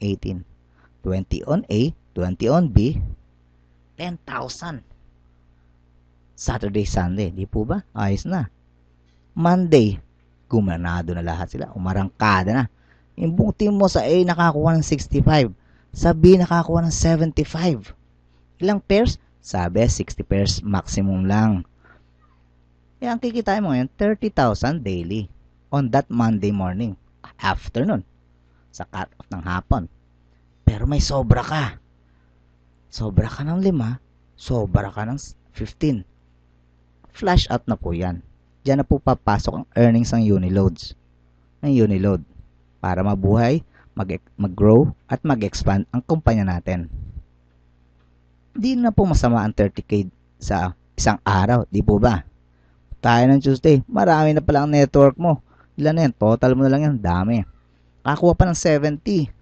18. 20 on A, 20 on B, 10,000. Saturday, Sunday, di po ba? Ayos na. Monday, gumanado na lahat sila. Umarangkada na. Yung buong team mo sa A nakakuha ng 65. Sa B nakakuha ng 75. Ilang pairs? Sabi, 60 pairs maximum lang. Kaya ang kikitain mo ngayon, 30,000 daily on that Monday morning, afternoon, sa cut-off ng hapon. Pero may sobra ka. Sobra ka ng 5, sobra ka ng 15. Flash out na po yan. Diyan na po papasok ang earnings ng Uniloads. Ng Uniload. Para mabuhay, mag-grow, at mag-expand ang kumpanya natin. Di na po masama ang 30K sa isang araw, di po ba? Tayo ng Tuesday, marami na pala ang network mo. Ilan na yan? Total mo na lang yan, dami. Nakakuha pa ng 70.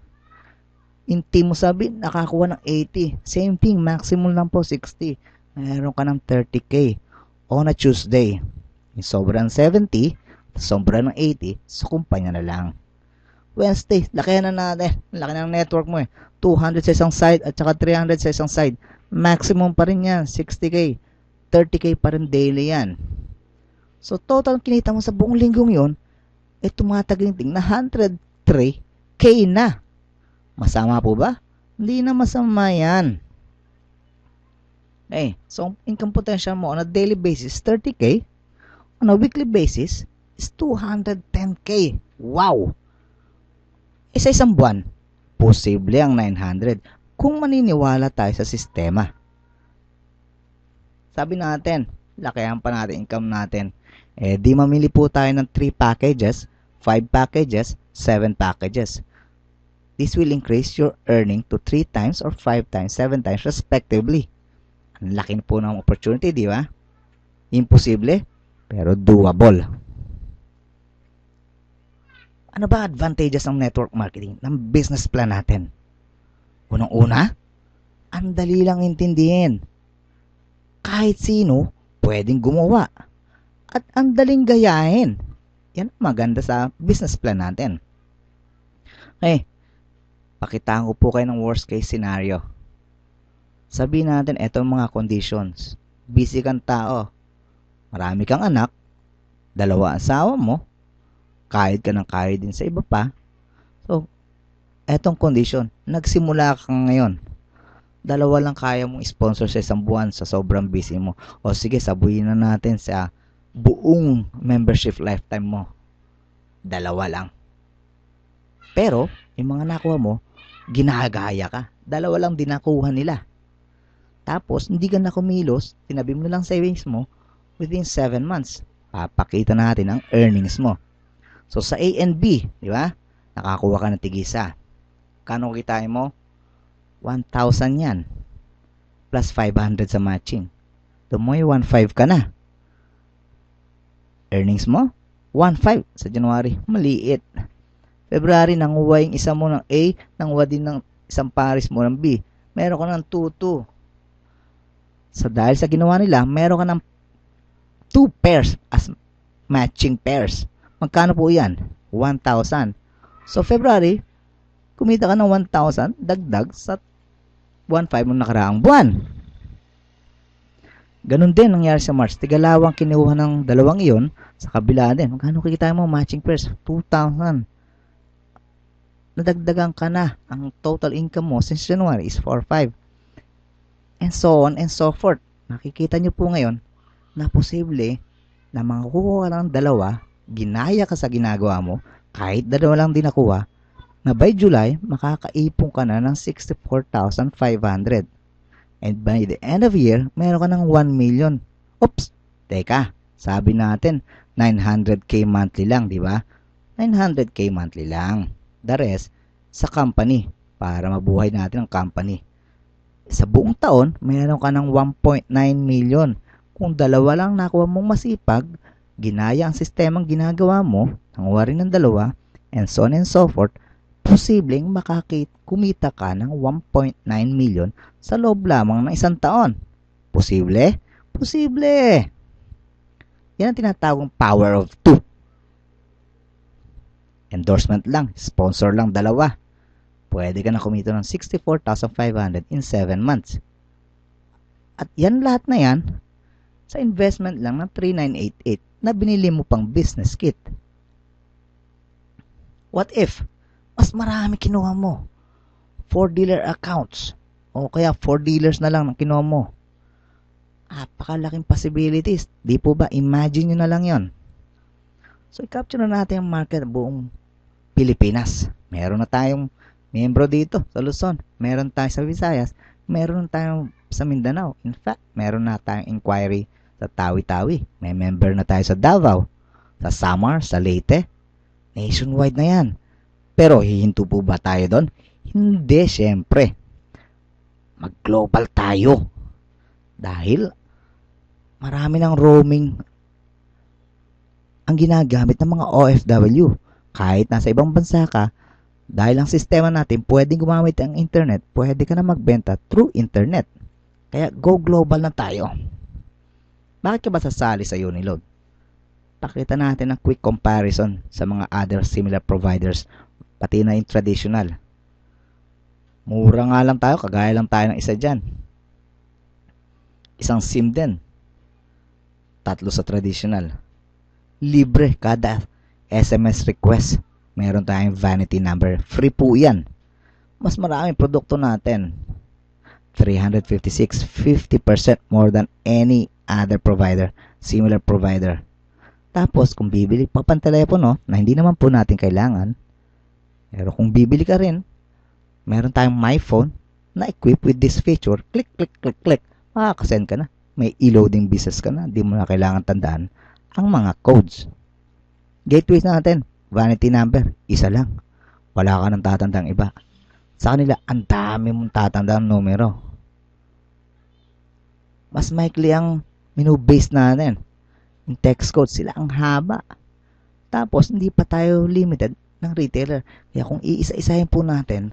Inti mo sabi, nakakuha ng 80. Same thing, maximum lang po 60. Meron ka ng 30K on a Tuesday. Yung sobrang 70, sobrang ng 80, sa kumpanya na lang. Wednesday, laki na natin. Laki ng network mo eh. 200 sa isang side at saka 300 sa isang side. Maximum pa rin yan, 60K. 30K pa rin daily yan. So, total kinita mo sa buong linggong yun, eh tumataginting na 103K na. Masama po ba? Hindi na masama yan. Okay, so income potential mo on a daily basis, 30K. On a weekly basis, is 210K. Wow! Sa isang buwan, posible ang 900 kung maniniwala tayo sa sistema. Sabi natin, lakihan pa natin income natin. Eh, di mamili po tayo ng 3 packages, 5 packages, 7 packages. This will increase your earning to 3 times or 5 times, 7 times respectively. Ang laki po ng opportunity, di ba? Imposible, pero doable. Ano ba advantages ng network marketing, ng business plan natin? Unang-una, ang dali lang intindihin. Kahit sino, pwedeng gumawa. At ang daling gayahin. Yan ang maganda sa business plan natin. Okay, pakitaan ko po kayo ng worst case scenario. Sabihin natin, eto ang mga conditions. Busy kang tao. Marami kang anak. 2 asawa mo. Kahit ka ng kahit din sa iba pa. So, etong condition. Nagsimula ka ngayon. 2 lang kaya mong sponsor sa isang buwan sa sobrang busy mo. O sige, sabuhin na natin sa buong membership lifetime mo. 2 lang. Pero, yung mga nakuha mo, ginagaya ka. 2 lang dinakuha nila. Tapos, hindi ka na kumilos, tinabi mo na lang savings mo within 7 months. Papakita natin ang earnings mo. So, sa A and B, di ba? Nakakuha ka ng tigisa. Kano kitain mo? 1,000 yan. Plus 500 sa matching. Tumoy, 1,500 ka na. Earnings mo? 1,500 sa January. Maliit. February, nanguha yung isa mo ng A, nanguha din ng isang pares mo ng B. Meron ka ng 2,200. So, dahil sa ginawa nila, meron ka ng 2 pairs as matching pairs. Magkano po yan? 1,000. So, February, kumita ka ng 1,000, dagdag sa 1,500 mong nakaraang buwan. Ganun din nangyari sa March. Tigalawang kinuha ng 2 iyon, sa kabila din. Magkano kikita mo? Matching pairs, 2,000. Nadagdagan ka na. Ang total income mo since January is 4,500. And so on and so forth. Nakikita nyo po ngayon na posible na makakuha ka ng 2, ginaya ka sa ginagawa mo, kahit 2 lang din nakuha, na by July, makakaipon ka na ng 64,500. And by the end of year, meron ka ng 1 million. Oops! Teka, sabi natin, 900K monthly lang, di ba? 900K monthly lang. The rest, sa company, para mabuhay natin ang company. Sa buong taon, meron ka ng 1.9 million. Kung 2 lang nakuha mong masipag, ginaya ang sistemang ginagawa mo, nanguha rin ng 2, and so on and so forth, posibleng kumita ka ng 1.9 million sa loob lamang ng 1 taon. Posible? Posible! Yan ang tinatawag power of 2. Endorsement lang, sponsor lang 2. pwede ka na kumita ng 64,500 in 7 months. At yan lahat na yan, sa investment lang ng 3,988 na binili mo pang business kit. What if, mas marami kinuha mo? 4 dealer accounts. O kaya 4 dealers na lang ang kinuha mo. Napakalaking possibilities. Di po ba? Imagine nyo na lang yon. So, i-capture na natin ang market buong Pilipinas. Meron na tayong membro dito sa Luzon. Meron tayo sa Visayas. Meron tayong sa Mindanao. In fact, meron na tayong inquiry sa Tawi-Tawi. May member na tayo sa Davao, sa Samar, sa Leyte. Nationwide na yan. Pero hihinto po ba tayo doon? Hindi, syempre. Mag-global tayo. Dahil marami ng roaming ang ginagamit ng mga OFW. Kahit nasa ibang bansa ka, dahil ang sistema natin pwedeng gumamit ang internet, pwede ka na magbenta through internet. Kaya go global na tayo. Bakit ka ba sasali sa Uniload? Pakita natin ang quick comparison sa mga other similar providers, pati na yung traditional. Mura nga lang tayo, kagaya lang tayo ng isa dyan. Isang SIM din. 3 sa traditional. Libre kada SMS request. Meron tayong vanity number. Free po yan. Mas maraming produkto natin. 356, 50% more than any other provider, similar provider. Tapos, kung bibili pa pang telepono na hindi naman po natin kailangan, pero kung bibili ka rin, meron tayong My Phone na equipped with this feature. Click, click, click, click. Makakasend ka na. May e-loading business ka na. Di mo na kailangan tandaan ang mga codes. Gateways natin, vanity number, isa lang. Wala ka nang tatandang iba. Sa kanila, ang dami mong tatandang numero. Mas maikli ang menu-base natin. Yung text code, sila ang haba. Tapos, hindi pa tayo limited ng retailer. Kaya kung iisa-isahin po natin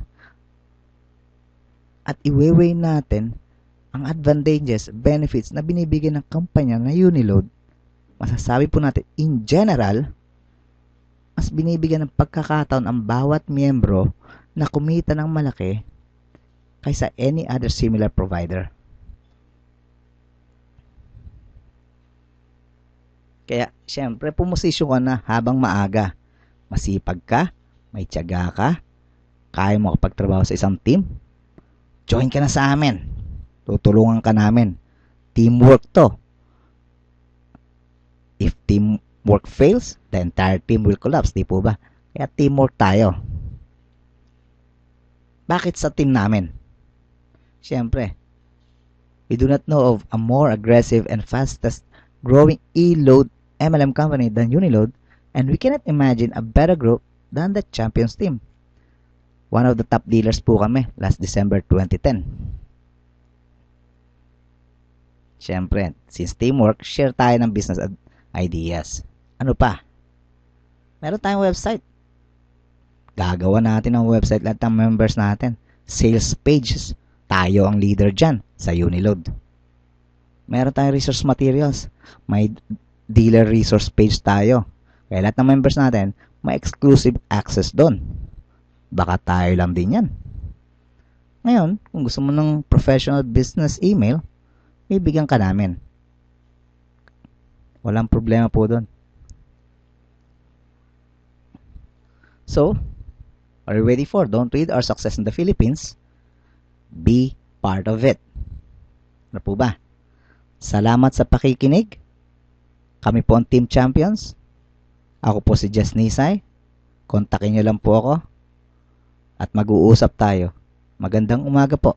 at i-weigh natin ang advantages, benefits na binibigyan ng kampanya na Uniload, masasabi po natin, in general, mas binibigyan ng pagkakataon ang bawat miyembro na kumita ng malaki kaysa any other similar provider. Kaya, syempre, pumosisyon ka na habang maaga. Masipag ka, may tiyaga ka, kaya mo kapagtrabaho sa isang team, join ka na sa amin. Tutulungan ka namin. Teamwork to. If teamwork fails, the entire team will collapse. Di po ba? Kaya teamwork tayo. Bakit sa team namin? Siyempre, we do not know of a more aggressive and fastest growing e-load MLM company than Uniload, and we cannot imagine a better growth than the Champions team. One of the top dealers po kami last December 2010. Siyempre, since teamwork, share tayo ng business ideas. Ano pa? Meron tayong website. Gagawa natin ng website lahat ng members natin. Sales pages. Tayo ang leader dyan sa Uniload. Meron tayong resource materials. May dealer resource page tayo. Kaya lahat ng members natin, may exclusive access doon. Baka tayo lang din yan. Ngayon, kung gusto mo ng professional business email, bibigyan ka namin. Walang problema po doon. So, are you ready for Don't Read Our Success in the Philippines? Be part of it. Ano po ba? Salamat sa pakikinig. Kami po ang Team Champions. Ako po si Jess Nisay. Kontakin nyo lang po ako. At mag-uusap tayo. Magandang umaga po.